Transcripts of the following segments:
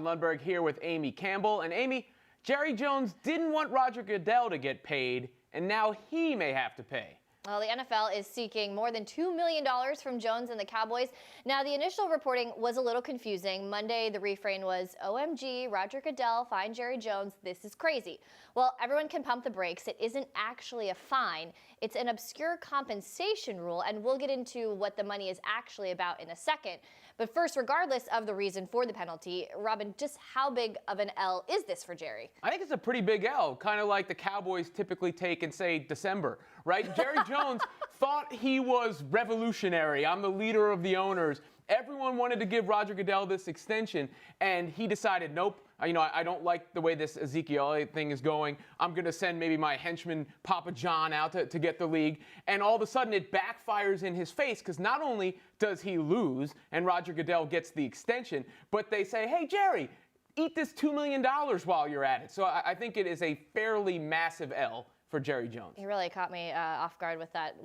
Lundberg here with Amy Campbell. And Amy, Jerry Jones didn't want Roger Goodell to get paid, and now he may have to pay. Well, the NFL is seeking more than $2 million from Jones and the Cowboys. Now, the initial reporting was a little confusing. Monday, the refrain was, OMG, Roger Goodell, fine Jerry Jones, this is crazy. Well, everyone can pump the brakes. It isn't actually a fine. It's an obscure compensation rule, and we'll get into what the money is actually about in a second. But first, regardless of the reason for the penalty, Robin, just how big of an L is this for Jerry? I think it's a pretty big L, kind of like the Cowboys typically take in, say, December, right? Jerry Jones thought he was revolutionary. I'm the leader of the owners. Everyone wanted to give Roger Goodell this extension, and he decided, nope, I don't like the way this Ezekiel thing is going. I'm going to send maybe my henchman Papa John out to get the league. And all of a sudden it backfires in his face because not only does he lose and Roger Goodell gets the extension, but they say, hey, Jerry, eat this $2 million while you're at it. So I think it is a fairly massive L for Jerry Jones. He really caught me off guard with that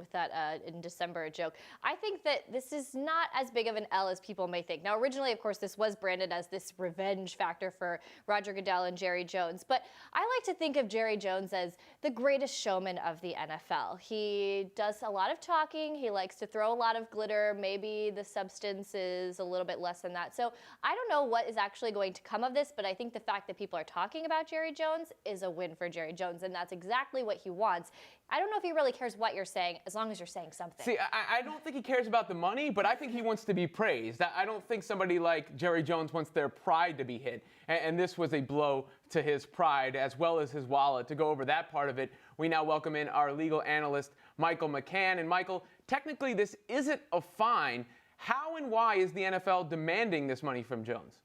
in December joke. I think that this is not as big of an L as people may think. Now, originally, of course, this was branded as this revenge factor for Roger Goodell and Jerry Jones. But I like to think of Jerry Jones as the greatest showman of the NFL. He does a lot of talking. He likes to throw a lot of glitter. Maybe the substance is a little bit less than that. So I don't know what is actually going to come of this, but I think the fact that people are talking about Jerry Jones is a win for Jerry Jones, and that's exactly what he wants. I don't know if he really cares what you're saying, as long as you're saying something. See, I don't think he cares about the money, but I think he wants to be praised. I don't think somebody like Jerry Jones wants their pride to be hit. And this was a blow to his pride as well as his wallet. To go over that part of it, we now welcome in our legal analyst, Michael McCann. And Michael, technically this isn't a fine. How and why is the NFL demanding this money from Jones?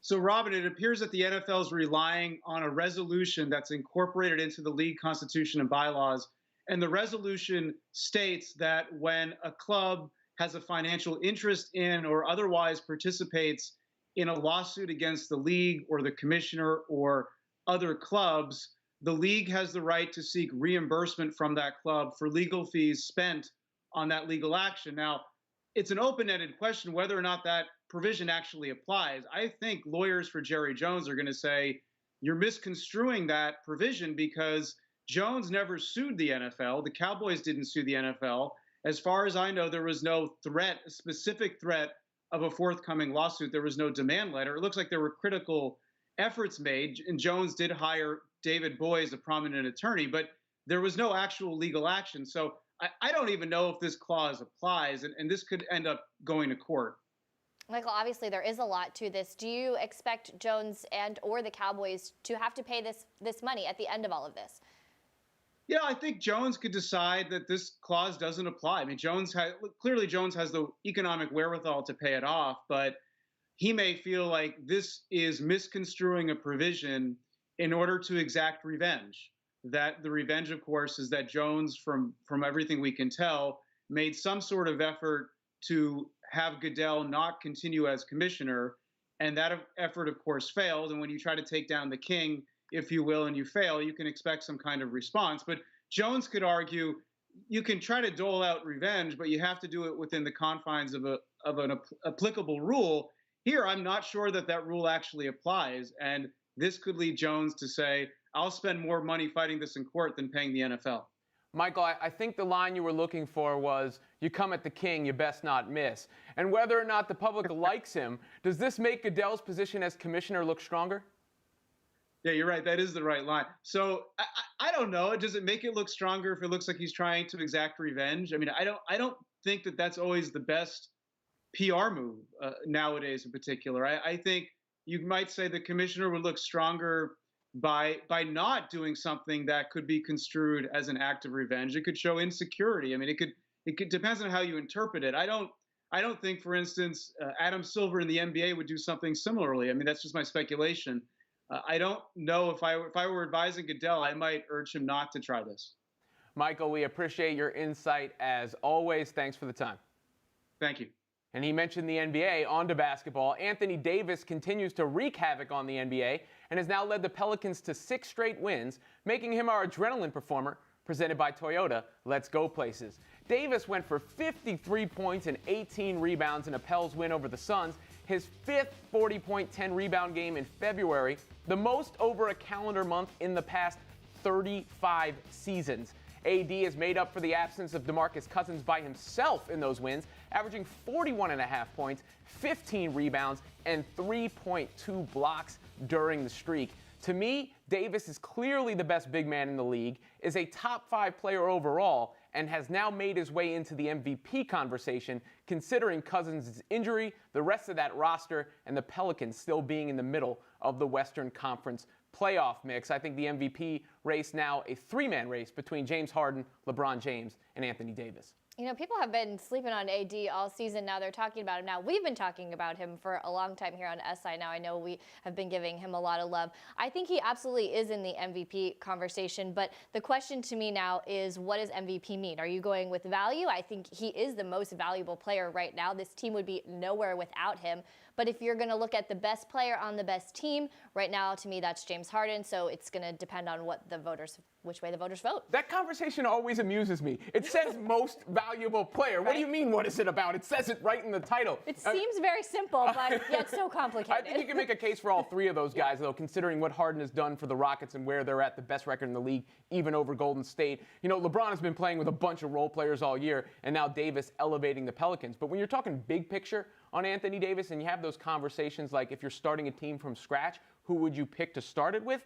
So, Robin, it appears that the NFL is relying on a resolution that's incorporated into the league constitution and bylaws. And the resolution states that when a club has a financial interest in or otherwise participates in a lawsuit against the league or the commissioner or other clubs, the league has the right to seek reimbursement from that club for legal fees spent on that legal action. Now, it's an open-ended question whether or not that provision actually applies. I think lawyers for Jerry Jones are going to say, you're misconstruing that provision because Jones never sued the NFL. The Cowboys didn't sue the NFL. As far as I know, there was no threat, a specific threat of a forthcoming lawsuit. There was no demand letter. It looks like there were critical efforts made, and Jones did hire David Boies, a prominent attorney, but there was no actual legal action. So I don't even know if this clause applies, and this could end up going to court. Michael, obviously there is a lot to this. Do you expect Jones and or the Cowboys to have to pay this money at the end of all of this? Yeah, I think Jones could decide that this clause doesn't apply. I mean, clearly Jones has the economic wherewithal to pay it off, but he may feel like this is misconstruing a provision in order to exact revenge. That the revenge, of course, is that Jones, from everything we can tell, made some sort of effort to have Goodell not continue as commissioner. And that effort, of course, failed. And when you try to take down the king, if you will, and you fail, you can expect some kind of response. But Jones could argue you can try to dole out revenge, but you have to do it within the confines of an applicable rule. Here, I'm not sure that rule actually applies. And this could lead Jones to say, I'll spend more money fighting this in court than paying the NFL. Michael, I think the line you were looking for was, you come at the king, you best not miss. And whether or not the public likes him, does this make Goodell's position as commissioner look stronger? Yeah, you're right. That is the right line. So I don't know. Does it make it look stronger if it looks like he's trying to exact revenge? I mean, I don't think that that's always the best PR move nowadays in particular. I think you might say the commissioner would look stronger by not doing something that could be construed as an act of revenge. It could show insecurity. I mean, it could depends on how you interpret it. I don't think, for instance, Adam Silver in the NBA would do something similarly. I mean, that's just my speculation. I don't know if I were advising Goodell, I might urge him not to try this. Michael, we appreciate your insight as always. Thanks for the time. Thank you. And he mentioned the NBA. On to basketball. Anthony Davis continues to wreak havoc on the NBA and has now led the Pelicans to 6 straight wins, making him our adrenaline performer, presented by Toyota. Let's go places. Davis went for 53 points and 18 rebounds in a Pels win over the Suns. his 5th 40-point, 10-rebound game in February, the most over a calendar month in the past 35 seasons. AD has made up for the absence of DeMarcus Cousins by himself in those wins, averaging 41.5 points, 15 rebounds, and 3.2 blocks during the streak. To me, Davis is clearly the best big man in the league, is a top 5 player overall, and has now made his way into the MVP conversation, considering Cousins' injury, the rest of that roster, and the Pelicans still being in the middle of the Western Conference playoff mix. I think the MVP race now a 3-man race between James Harden, LeBron James, and Anthony Davis. You know, people have been sleeping on AD all season. Now they're talking about him now. We've been talking about him for a long time here on SI now. I know we have been giving him a lot of love. I think he absolutely is in the MVP conversation, but the question to me now is, what does MVP mean? Are you going with value? I think he is the most valuable player right now. This team would be nowhere without him. But if you're going to look at the best player on the best team, right now, to me, that's James Harden. So it's going to depend on which way the voters vote. That conversation always amuses me. It says most valuable player. Right? What do you mean, what is it about? It says it right in the title. It seems very simple, but yet so complicated. I think you can make a case for all 3 of those guys, though, considering what Harden has done for the Rockets and where they're at, the best record in the league, even over Golden State. You know, LeBron has been playing with a bunch of role players all year, and now Davis elevating the Pelicans. But when you're talking big picture on Anthony Davis, and you have those conversations like, if you're starting a team from scratch, who would you pick to start it with?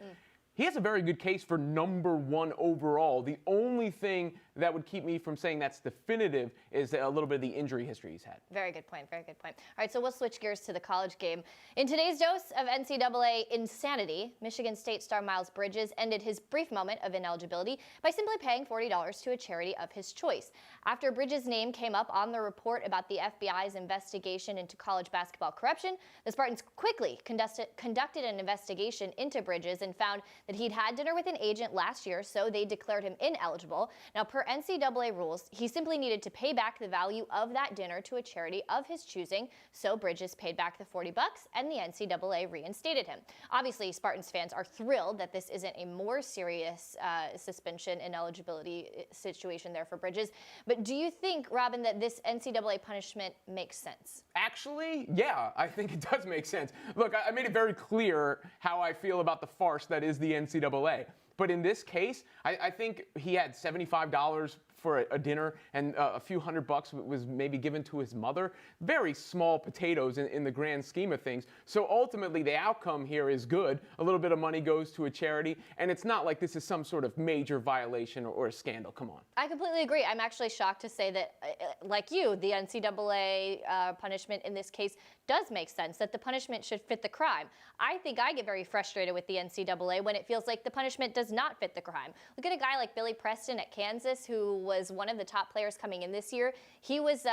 He has a very good case for number 1 overall. The only thing that would keep me from saying that's definitive is a little bit of the injury history he's had. Very good point, very good point. All right, so we'll switch gears to the college game. In today's dose of NCAA insanity, Michigan State star Miles Bridges ended his brief moment of ineligibility by simply paying $40 to a charity of his choice. After Bridges' name came up on the report about the FBI's investigation into college basketball corruption, the Spartans quickly conducted an investigation into Bridges and found that he'd had dinner with an agent last year, so they declared him ineligible. Now, per NCAA rules, he simply needed to pay back the value of that dinner to a charity of his choosing, so Bridges paid back the $40 and the NCAA reinstated him. Obviously, Spartans fans are thrilled that this isn't a more serious suspension ineligibility situation there for Bridges. But do you think, Robin, that this NCAA punishment makes sense? Actually, yeah, I think it does make sense. Look, I made it very clear how I feel about the farce that is the NCAA. But in this case, I think he had $75 for a dinner, and a few $100 was maybe given to his mother. Very small potatoes in the grand scheme of things. So ultimately, the outcome here is good. A little bit of money goes to a charity, and it's not like this is some sort of major violation or a scandal. Come on. I completely agree. I'm actually shocked to say that, like you, the NCAA punishment in this case does make sense, that the punishment should fit the crime. I think I get very frustrated with the NCAA when it feels like the punishment does not fit the crime. Look at a guy like Billy Preston at Kansas, who was one of the top players coming in this year. He was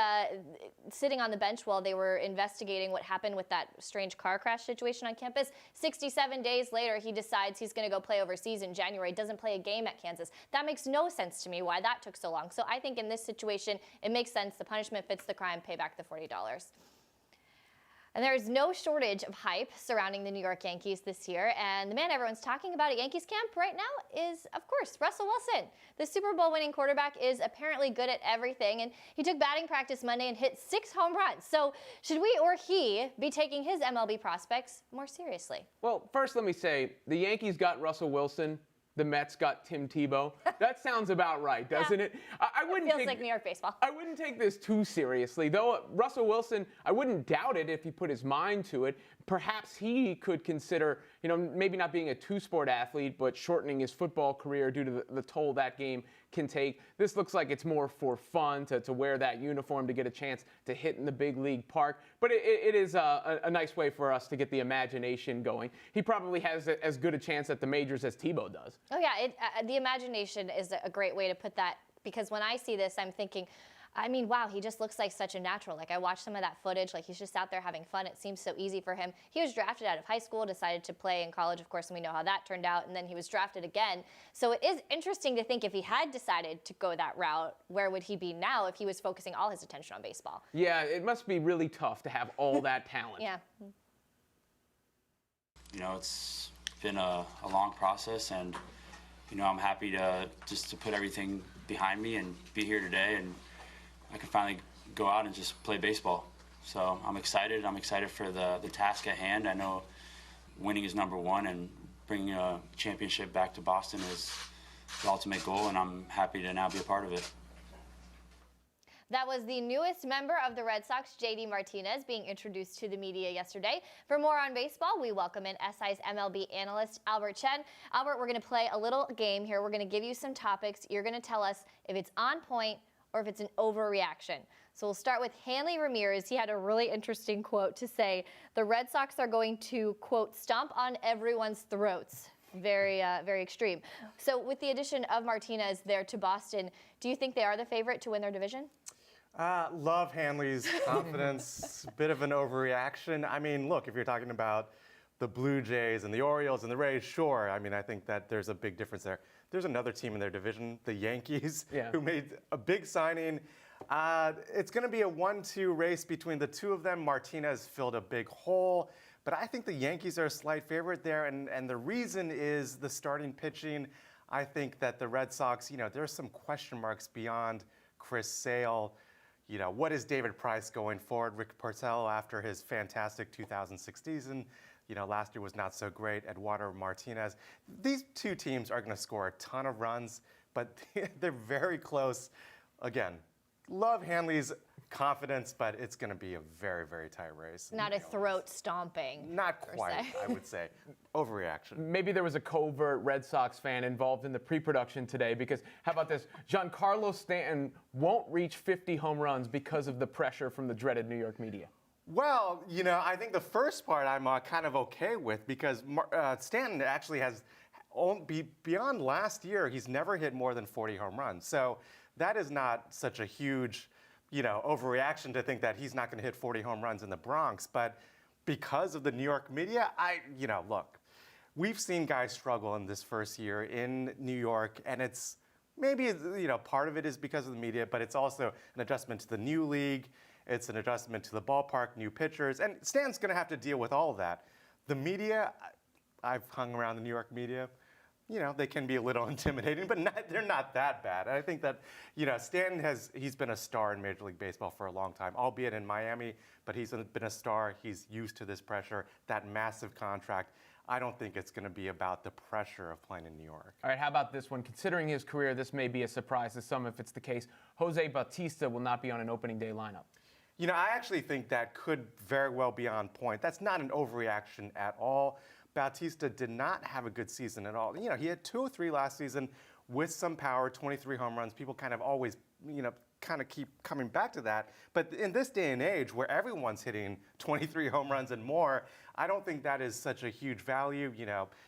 sitting on the bench while they were investigating what happened with that strange car crash situation on campus. 67 days later, he decides he's going to go play overseas in January, doesn't play a game at Kansas. That makes no sense to me why that took so long. So I think in this situation, it makes sense. The punishment fits the crime. Pay back the $40. And there is no shortage of hype surrounding the New York Yankees this year. And the man everyone's talking about at Yankees camp right now is, of course, Russell Wilson. The Super Bowl winning quarterback is apparently good at everything. And he took batting practice Monday and hit 6 home runs. So should we or he be taking his MLB prospects more seriously? Well, first let me say, the Yankees got Russell Wilson. The Mets got Tim Tebow. That sounds about right, doesn't it? I wouldn't feels like New York baseball. I wouldn't take this too seriously. Though Russell Wilson, I wouldn't doubt it if he put his mind to it. Perhaps he could consider, maybe not being a 2-sport athlete, but shortening his football career due to the toll that game can take. This looks like it's more for fun to wear that uniform to get a chance to hit in the big league park. But it is a nice way for us to get the imagination going. He probably has as good a chance at the majors as Tebow does. Oh, yeah. The imagination is a great way to put that, because when I see this, I'm thinking, wow, he just looks like such a natural. Like, I watched some of that footage. Like, he's just out there having fun. It seems so easy for him. He was drafted out of high school, decided to play in college, of course, and we know how that turned out. And then he was drafted again. So it is interesting to think, if he had decided to go that route, where would he be now if he was focusing all his attention on baseball? Yeah, it must be really tough to have all that talent. Yeah. It's been a long process, and, I'm happy to put everything behind me and be here today, and I can finally go out and just play baseball. So I'm excited. I'm excited for the task at hand. I know winning is number one, and bringing a championship back to Boston is the ultimate goal, and I'm happy to now be a part of it. That was the newest member of the Red Sox, JD Martinez, being introduced to the media yesterday. For more on baseball, we welcome in SI's MLB analyst, Albert Chen. Albert, we're going to play a little game here. We're going to give you some topics. You're going to tell us if it's on point or if it's an overreaction. So we'll start with Hanley Ramirez. He had a really interesting quote to say, the Red Sox are going to, quote, stomp on everyone's throats. Very extreme. So with the addition of Martinez there to Boston, do you think they are the favorite to win their division? Love Hanley's confidence, bit of an overreaction. I mean, look, if you're talking about the Blue Jays and the Orioles and the Rays, sure. I mean, I think that there's a big difference there. There's another team in their division, the Yankees, who made a big signing. It's going to be a 1-2 race between the two of them. Martinez filled a big hole, but I think the Yankees are a slight favorite there, and the reason is the starting pitching. I think that the Red Sox, there's some question marks beyond Chris Sale. What is David Price going forward? Rick Porcello after his fantastic 2006 season. Last year was not so great. Eduardo Martinez. These two teams are going to score a ton of runs, but they're very close. Again, love Hanley's confidence, but it's going to be a very, very tight race. Not a throat stomping. Not quite, I would say. Overreaction. Maybe there was a covert Red Sox fan involved in the pre-production today because, how about this? Giancarlo Stanton won't reach 50 home runs because of the pressure from the dreaded New York media. Well, I think the first part I'm kind of okay with because Stanton actually has, beyond last year, he's never hit more than 40 home runs. So that is not such a huge overreaction to think that he's not going to hit 40 home runs in the Bronx. But because of the New York media, look, we've seen guys struggle in this first year in New York, and it's maybe, part of it is because of the media, but it's also an adjustment to the new league. It's an adjustment to the ballpark, new pitchers, and Stan's going to have to deal with all of that. The media, I've hung around the New York media. They can be a little intimidating, but they're not that bad. And I think that, Stanton he's been a star in Major League Baseball for a long time, albeit in Miami, but he's been a star. He's used to this pressure, that massive contract. I don't think it's going to be about the pressure of playing in New York. All right, how about this one? Considering his career, this may be a surprise to some if it's the case. Jose Bautista will not be on an opening day lineup. I actually think that could very well be on point. That's not an overreaction at all. Bautista did not have a good season at all. He had 203 last season with some power, 23 home runs. People kind of always, kind of keep coming back to that. But in this day and age where everyone's hitting 23 home runs and more, I don't think that is such a huge value.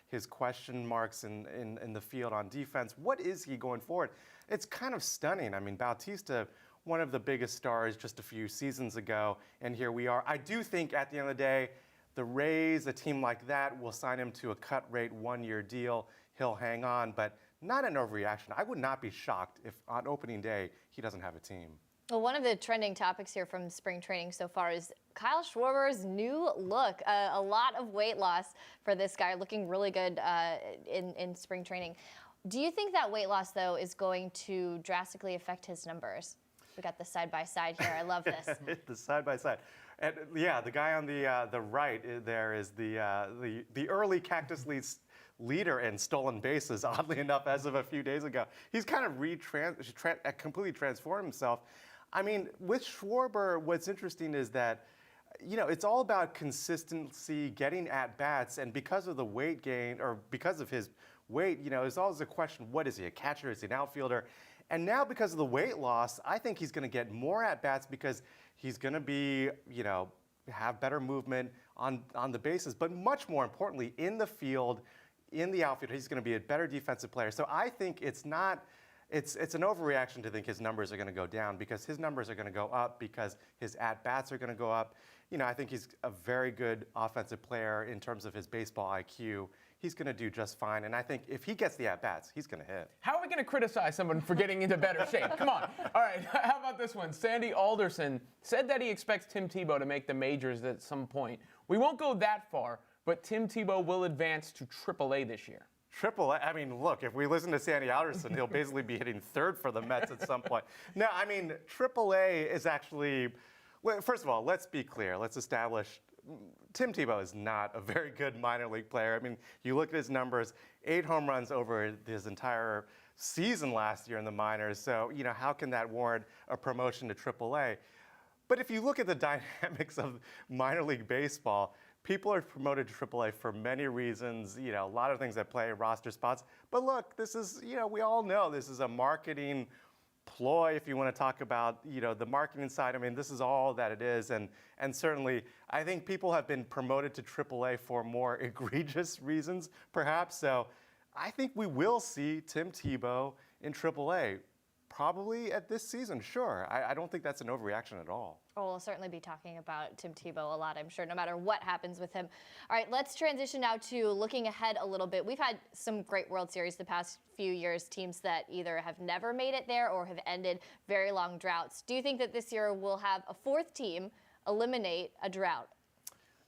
His question marks in the field on defense. What is he going forward? It's kind of stunning. I mean, Bautista, one of the biggest stars just a few seasons ago, and here we are. I do think at the end of the day, the Rays, a team like that, will sign him to a cut rate 1-year deal. He'll hang on, but not an overreaction. I would not be shocked if on opening day he doesn't have a team. Well, one of the trending topics here from spring training so far is Kyle Schwarber's new look. A lot of weight loss for this guy, looking really good in spring training. Do you think that weight loss, though, is going to drastically affect his numbers? We got the side-by-side here. I love this. The side-by-side. And yeah, the guy on the right there is the early Cactus League's leader in stolen bases, oddly enough, as of a few days ago. He's kind of completely transformed himself. I mean, with Schwarber, what's interesting is that, it's all about consistency, getting at-bats, and because of the weight gain, or because of his weight, there's always a question, what is he, a catcher, is he an outfielder? And now because of the weight loss, I think he's going to get more at-bats because he's going to be, have better movement on the bases, but much more importantly, in the field, in the outfield, he's going to be a better defensive player. So I think it's an overreaction to think his numbers are going to go down because his numbers are going to go up because his at-bats are going to go up. I think he's a very good offensive player in terms of his baseball IQ. He's going to do just fine. And I think if he gets the at-bats, he's going to hit. How are we going to criticize someone for getting into better shape? Come on. All right, how about this one? Sandy Alderson said that he expects Tim Tebow to make the majors at some point. We won't go that far, but Tim Tebow will advance to AAA this year. AAA, I mean, look, if we listen to Sandy Alderson, he'll basically be hitting third for the Mets at some point. No, I mean, AAA is actually, Well, first of all, let's be clear. Let's establish Tim Tebow is not a very good minor league player. I mean, you look at his numbers, 8 home runs over his entire season last year in the minors. So, how can that warrant a promotion to AAA? But if you look at the dynamics of minor league baseball, people are promoted to AAA for many reasons, a lot of things that play roster spots. But look, this is, we all know this is a marketing ploy, if you want to talk about, the marketing side. I mean, this is all that it is. And certainly, I think people have been promoted to AAA for more egregious reasons, perhaps. So I think we will see Tim Tebow in AAA. Probably at this season, sure. I don't think that's an overreaction at all. Oh, we'll certainly be talking about Tim Tebow a lot, I'm sure, no matter what happens with him. All right, let's transition now to looking ahead a little bit. We've had some great World Series the past few years, teams that either have never made it there or have ended very long droughts. Do you think that this year we'll have a 4th team eliminate a drought?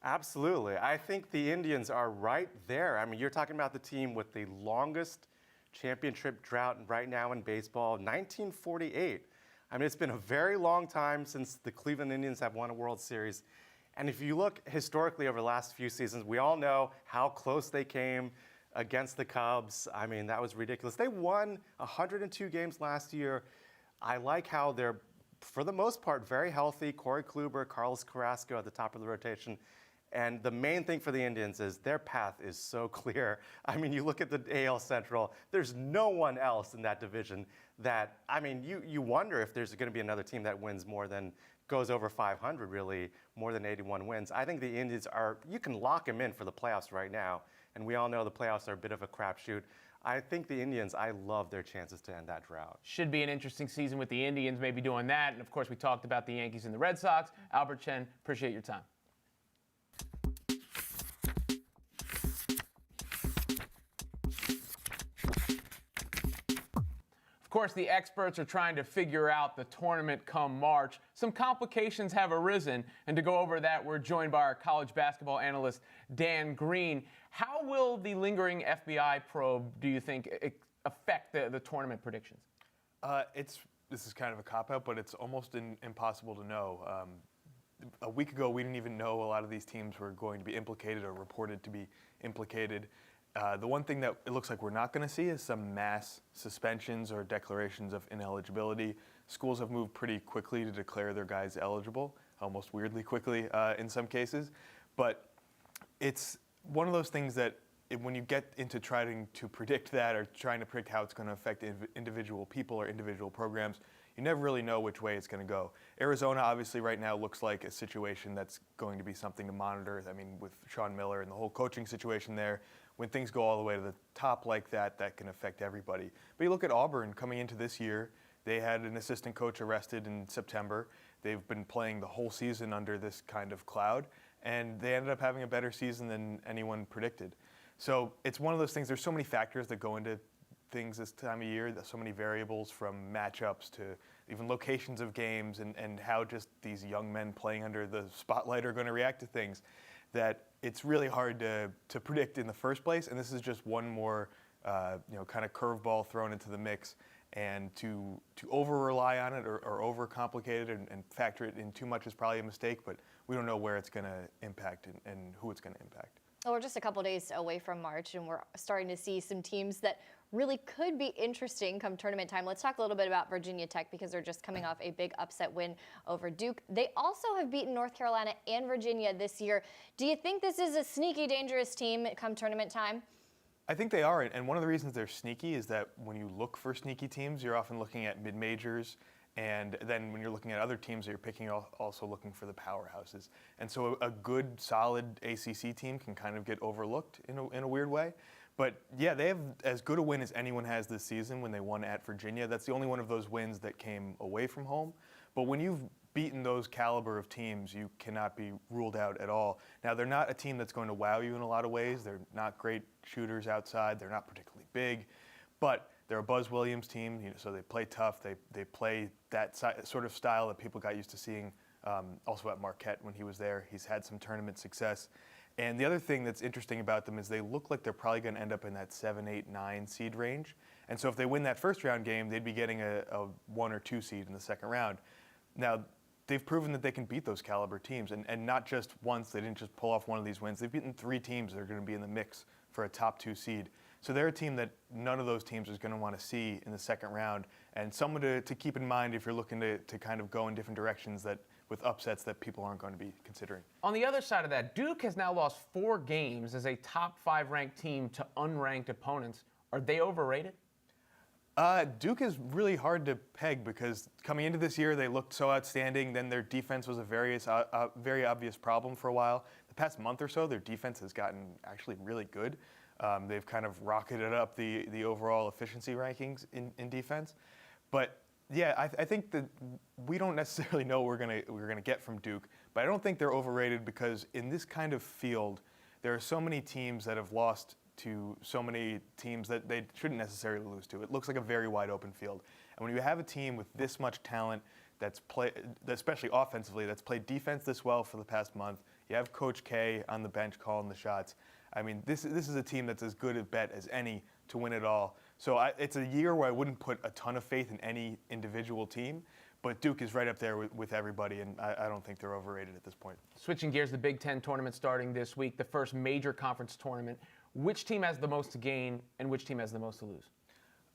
Absolutely. I think the Indians are right there. I mean, you're talking about the team with the longest championship drought right now in baseball, 1948. I mean, it's been a very long time since the Cleveland Indians have won a World Series. And if you look historically over the last few seasons, we all know how close they came against the Cubs. I mean, that was ridiculous. They won 102 games last year. I like how they're, for the most part, very healthy. Corey Kluber, Carlos Carrasco at the top of the rotation. And the main thing for the Indians is their path is so clear. I mean, you look at the AL Central, there's no one else in that division that, I mean, you wonder if there's going to be another team that wins more than, goes over 500 really, more than 81 wins. I think the Indians are, you can lock them in for the playoffs right now. And we all know the playoffs are a bit of a crapshoot. I think the Indians, I love their chances to end that drought. Should be an interesting season with the Indians maybe doing that. And of course, we talked about the Yankees and the Red Sox. Albert Chen, appreciate your time. Of course, the experts are trying to figure out the tournament come March. Some complications have arisen, and to go over that, we're joined by our college basketball analyst, Dan Green. How will the lingering FBI probe, do you think, affect the tournament predictions? This is kind of a cop-out, but it's almost impossible to know. A week ago, we didn't even know a lot of these teams were going to be implicated or reported to be implicated. The one thing that it looks like we're not going to see is some mass suspensions or declarations of ineligibility. Schools have moved pretty quickly to declare their guys eligible, almost weirdly quickly in some cases. But it's one of those things that when you get into trying to predict that or trying to predict how it's going to affect individual people or individual programs, you never really know which way it's going to go. Arizona obviously right now looks like a situation that's going to be something to monitor. I mean, with Sean Miller and the whole coaching situation there, when things go all the way to the top like that, that can affect everybody. But you look at Auburn coming into this year, they had an assistant coach arrested in September. They've been playing the whole season under this kind of cloud, and they ended up having a better season than anyone predicted. So it's one of those things, there's so many factors that go into things this time of year, so many variables from matchups to even locations of games and how just these young men playing under the spotlight are going to react to things, that it's really hard to predict in the first place. And this is just one more kind of curveball thrown into the mix. And to over-rely on it or over-complicate it and factor it in too much is probably a mistake, but we don't know where it's going to impact and who it's going to impact. Well, we're just a couple days away from March, and we're starting to see some teams that really could be interesting come tournament time. Let's talk a little bit about Virginia Tech because they're just coming off a big upset win over Duke. They also have beaten North Carolina and Virginia this year. Do you think this is a sneaky, dangerous team come tournament time? I think they are, and one of the reasons they're sneaky is that when you look for sneaky teams, you're often looking at mid-majors, and then when you're looking at other teams, you're also looking for the powerhouses. And so a good, solid ACC team can kind of get overlooked in a weird way. But yeah, they have as good a win as anyone has this season when they won at Virginia. That's the only one of those wins that came away from home. But when you've beaten those caliber of teams, you cannot be ruled out at all. Now, they're not a team that's going to wow you in a lot of ways. They're not great shooters outside. They're not particularly big. But they're a Buzz Williams team, so they play tough. They play that sort of style that people got used to seeing also at Marquette when he was there. He's had some tournament success. And the other thing that's interesting about them is they look like they're probably going to end up in that 7, 8, 9 seed range. And so if they win that first round game, they'd be getting a 1 or 2 seed in the second round. Now, they've proven that they can beat those caliber teams, and not just once. They didn't just pull off one of these wins. They've beaten 3 teams that are going to be in the mix for a top 2 seed. So they're a team that none of those teams is going to want to see in the second round, and someone to keep in mind if you're looking to kind of go in different directions that with upsets that people aren't going to be considering. On the other side of that, Duke has now lost 4 games as a top 5 ranked team to unranked opponents. Are they overrated? Duke is really hard to peg because coming into this year, they looked so outstanding. Then their defense was a very obvious problem for a while. The past month or so, their defense has gotten actually really good. They've kind of rocketed up the overall efficiency rankings in defense. But yeah, I think that we don't necessarily know what we're gonna get from Duke, but I don't think they're overrated because in this kind of field, there are so many teams that have lost to so many teams that they shouldn't necessarily lose to. It looks like a very wide open field. And when you have a team with this much talent especially offensively, that's played defense this well for the past month, you have Coach K on the bench calling the shots. I mean, this is a team that's as good a bet as any to win it all. So it's a year where I wouldn't put a ton of faith in any individual team, but Duke is right up there with everybody, and I don't think they're overrated at this point. Switching gears, the Big Ten tournament starting this week, the first major conference tournament. Which team has the most to gain, and which team has the most to lose?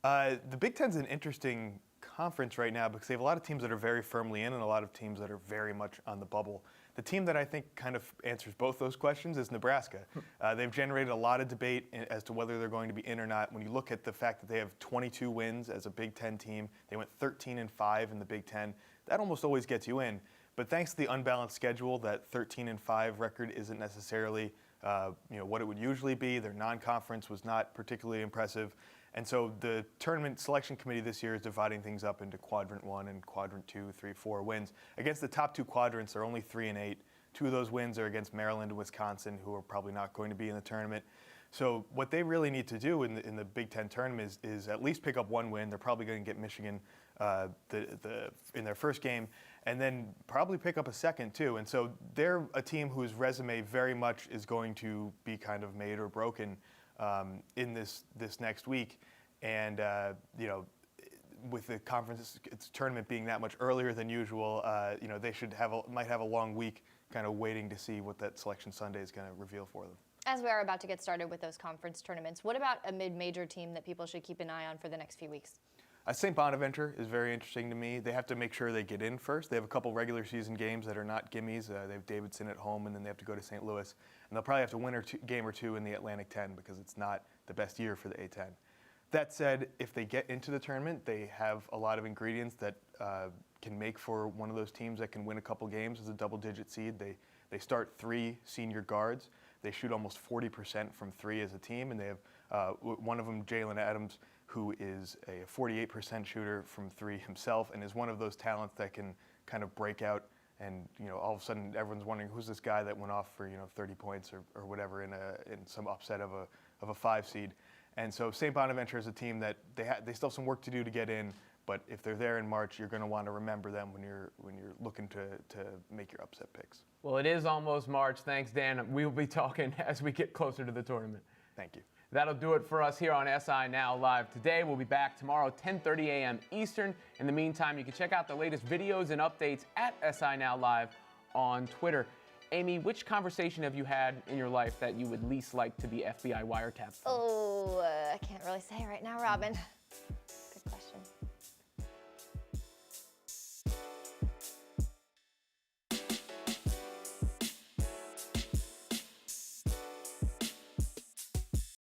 The Big Ten's an interesting conference right now because they have a lot of teams that are very firmly in and a lot of teams that are very much on the bubble. The team that I think kind of answers both those questions is Nebraska. They've generated a lot of debate as to whether they're going to be in or not. When you look at the fact that they have 22 wins as a Big Ten team, they went 13-5 in the Big Ten. That almost always gets you in. But thanks to the unbalanced schedule, that 13-5 record isn't necessarily what it would usually be. Their non-conference was not particularly impressive. And so the tournament selection committee this year is dividing things up into quadrant 1 and quadrant 2, 3, 4 wins. Against the top 2 quadrants, they're only 3-8. 2 of those wins are against Maryland and Wisconsin, who are probably not going to be in the tournament. So what they really need to do in the Big Ten tournament is at least pick up 1 win. They're probably going to get Michigan in their first game, and then probably pick up a second too. And so they're a team whose resume very much is going to be kind of made or broken in this next week. And with the conference tournament being that much earlier than usual, they might have a long week kind of waiting to see what that Selection Sunday is going to reveal for them. As we are about to get started with those conference tournaments, what about a mid-major team that people should keep an eye on for the next few weeks? St. Bonaventure is very interesting to me. They have to make sure they get in first. They have a couple regular season games that are not gimmies. They have Davidson at home, and then they have to go to St. Louis. And they'll probably have to win a game or 2 in the Atlantic 10 because it's not the best year for the A-10. That said, if they get into the tournament, they have a lot of ingredients that can make for one of those teams that can win a couple games as a double-digit seed. They start 3 senior guards. They shoot almost 40% from 3 as a team, and they have one of them, Jalen Adams, who is a 48% shooter from 3 himself and is one of those talents that can kind of break out and all of a sudden everyone's wondering who's this guy that went off for 30 points or whatever in some upset of a 5 seed. And so St. Bonaventure is a team that they still have some work to do to get in, but if they're there in March, you're going to want to remember them when you're looking to make your upset picks. Well, it is almost March. Thanks, Dan. We will be talking as we get closer to the tournament. Thank you. That'll do it for us here on SI Now Live today. We'll be back tomorrow, 10:30 a.m. Eastern. In the meantime, you can check out the latest videos and updates at SI Now Live on Twitter. Amy, which conversation have you had in your life that you would least like to be FBI wiretapped for? Oh, I can't really say right now, Robin.